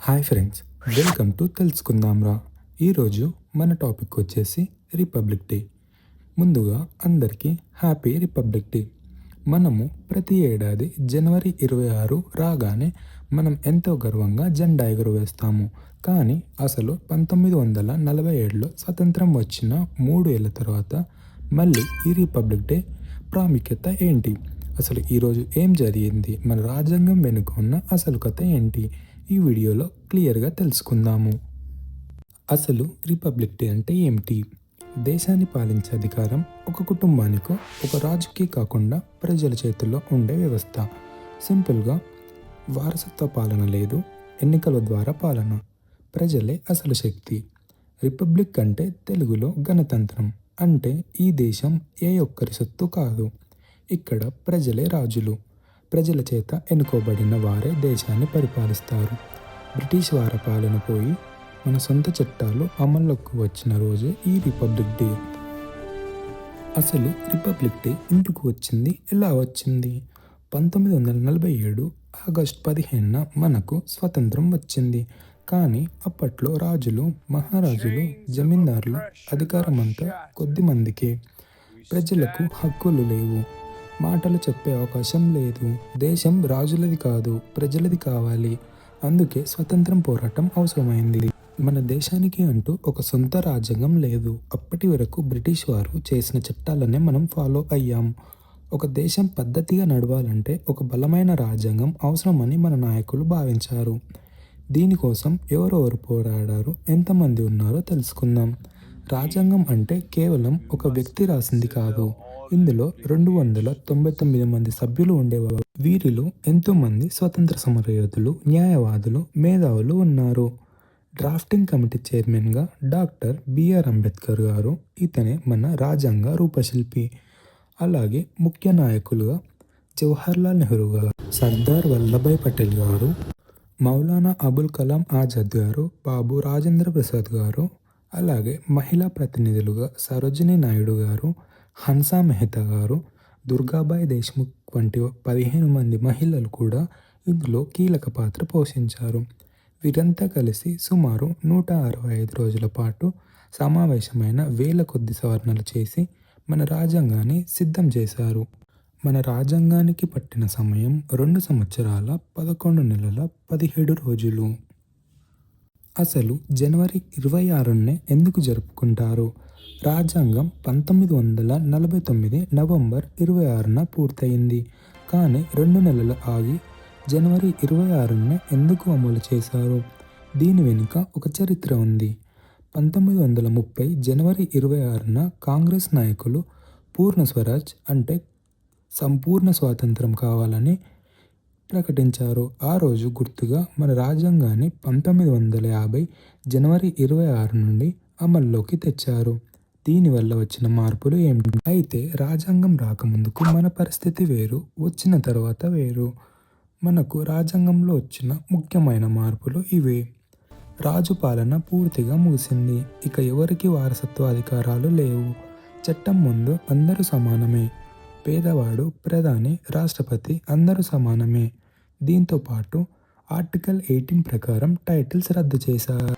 Hi friends, welcome to తెలుసుకుందాంరా. ఈరోజు మన టాపిక్ వచ్చేసి రిపబ్లిక్ డే. ముందుగా అందరికీ హ్యాపీ రిపబ్లిక్ డే. మనము ప్రతి ఏడాది జనవరి 26 రాగానే మనం ఎంతో గర్వంగా జెండా ఎగురవేస్తాము. కానీ అసలు 1947లో స్వతంత్రం వచ్చిన 3 ఏళ్ళ తర్వాత మళ్ళీ ఈ రిపబ్లిక్ డే ప్రాముఖ్యత ఏంటి, అసలు ఈరోజు ఏం జరిగింది, మన రాజ్యాంగం వెనుక ఉన్న అసలు కథ ఏంటి, ఈ వీడియోలో క్లియర్గా తెలుసుకుందాము. అసలు రిపబ్లిక్ డే అంటే ఏమిటి? దేశాన్ని పాలించే అధికారం ఒక కుటుంబానికో ఒక రాజుకి కాకుండా ప్రజల చేతుల్లో ఉండే వ్యవస్థ. సింపుల్గా వారసత్వ పాలన లేదు, ఎన్నికల ద్వారా పాలన. ప్రజలే అసలు శక్తి. రిపబ్లిక్ అంటే తెలుగులో గణతంత్రం. అంటే ఈ దేశం ఏ ఒక్కరి సొత్తు కాదు. ఇక్కడ ప్రజలే రాజులు. ప్రజల చేత ఎన్నుకోబడిన వారే దేశాన్ని పరిపాలిస్తారు. బ్రిటిష్ వారి పాలన పోయి మన సొంత చట్టాలు అమల్లోకి వచ్చిన రోజే ఈ రిపబ్లిక్ డే. అసలు రిపబ్లిక్ డే ఎందుకు వచ్చింది, ఎలా వచ్చింది? 1947 ఆగస్టు 15న మనకు స్వతంత్రం వచ్చింది. కానీ అప్పట్లో రాజులు, మహారాజులు, జమీందారులు అధికారమంతా కొద్ది మందికే. ప్రజలకు హక్కులు లేవు, మాటలు చెప్పే అవకాశం లేదు. దేశం రాజులది కాదు, ప్రజలది కావాలి. అందుకే స్వతంత్రం పోరాటం అవసరమైంది. మన దేశానికి అంటూ ఒక సొంత రాజ్యాంగం లేదు. అప్పటి వరకు బ్రిటిష్ వారు చేసిన చట్టాలనే మనం ఫాలో అయ్యాం. ఒక దేశం పద్ధతిగా నడవాలంటే ఒక బలమైన రాజ్యాంగం అవసరమని మన నాయకులు భావించారు. దీనికోసం ఎవరెవరు పోరాడారు, ఎంతమంది ఉన్నారో తెలుసుకుందాం. రాజ్యాంగం అంటే కేవలం ఒక వ్యక్తి రాసింది కాదు. ఇందులో 299 మంది సభ్యులు ఉండేవారు. వీరిలో ఎంతోమంది స్వతంత్ర సమరయోధులు, న్యాయవాదులు, మేధావులు ఉన్నారు. డ్రాఫ్టింగ్ కమిటీ చైర్మన్గా డాక్టర్ బిఆర్ అంబేద్కర్ గారు, ఇతనే మన రాజ్యాంగ రూపశిల్పి. అలాగే ముఖ్య నాయకులుగా జవహర్లాల్ నెహ్రూ గారు, సర్దార్ వల్లభాయ్ పటేల్ గారు, మౌలానా అబుల్ కలాం ఆజాద్ గారు, బాబు రాజేంద్ర ప్రసాద్ గారు, అలాగే మహిళా ప్రతినిధులుగా సరోజినీ నాయుడు గారు, హన్సా మెహతా గారు, దుర్గాబాయ్ దేశ్ముఖ్ వంటి 15 మంది మహిళలు కూడా ఇందులో కీలక పాత్ర పోషించారు. వీరంతా కలిసి సుమారు 165 రోజుల పాటు సమావేశమైన వేల కొద్ది సవరణలు చేసి మన రాజ్యాంగాన్ని సిద్ధం చేశారు. మన రాజ్యాంగానికి పట్టిన సమయం 2 సంవత్సరాల 11 నెలల 17 రోజులు. అసలు జనవరి 26నే ఎందుకు జరుపుకుంటారు? రాజ్యాంగం 1949 నవంబర్ 26న పూర్తయింది. కానీ 2 నెలలు ఆగి జనవరి 26నే ఎందుకు అమలు చేశారు? దీని వెనుక ఒక చరిత్ర ఉంది. 1930 జనవరి 26న కాంగ్రెస్ నాయకులు పూర్ణ స్వరాజ్ అంటే సంపూర్ణ స్వాతంత్రం కావాలని ప్రకటించారు. ఆ రోజు గుర్తుగా మన రాజ్యాంగాన్ని 1950 జనవరి 26 నుండి అమల్లోకి తెచ్చారు. దీనివల్ల వచ్చిన మార్పులు ఏమిటి? అయితే రాజ్యాంగం రాకముందుకు మన పరిస్థితి వేరు, వచ్చిన తర్వాత వేరు. మనకు రాజ్యాంగంలో వచ్చిన ముఖ్యమైన మార్పులు ఇవే. రాజు పాలన పూర్తిగా ముగిసింది. ఇక ఎవరికి వారసత్వ అధికారాలు లేవు. చట్టం ముందు అందరూ సమానమే. పేదవాడు, ప్రధాని, రాష్ట్రపతి అందరూ సమానమే. దీంతో పాటు ఆర్టికల్ 18 ప్రకారం టైటిల్స్ రద్దు చేశారు.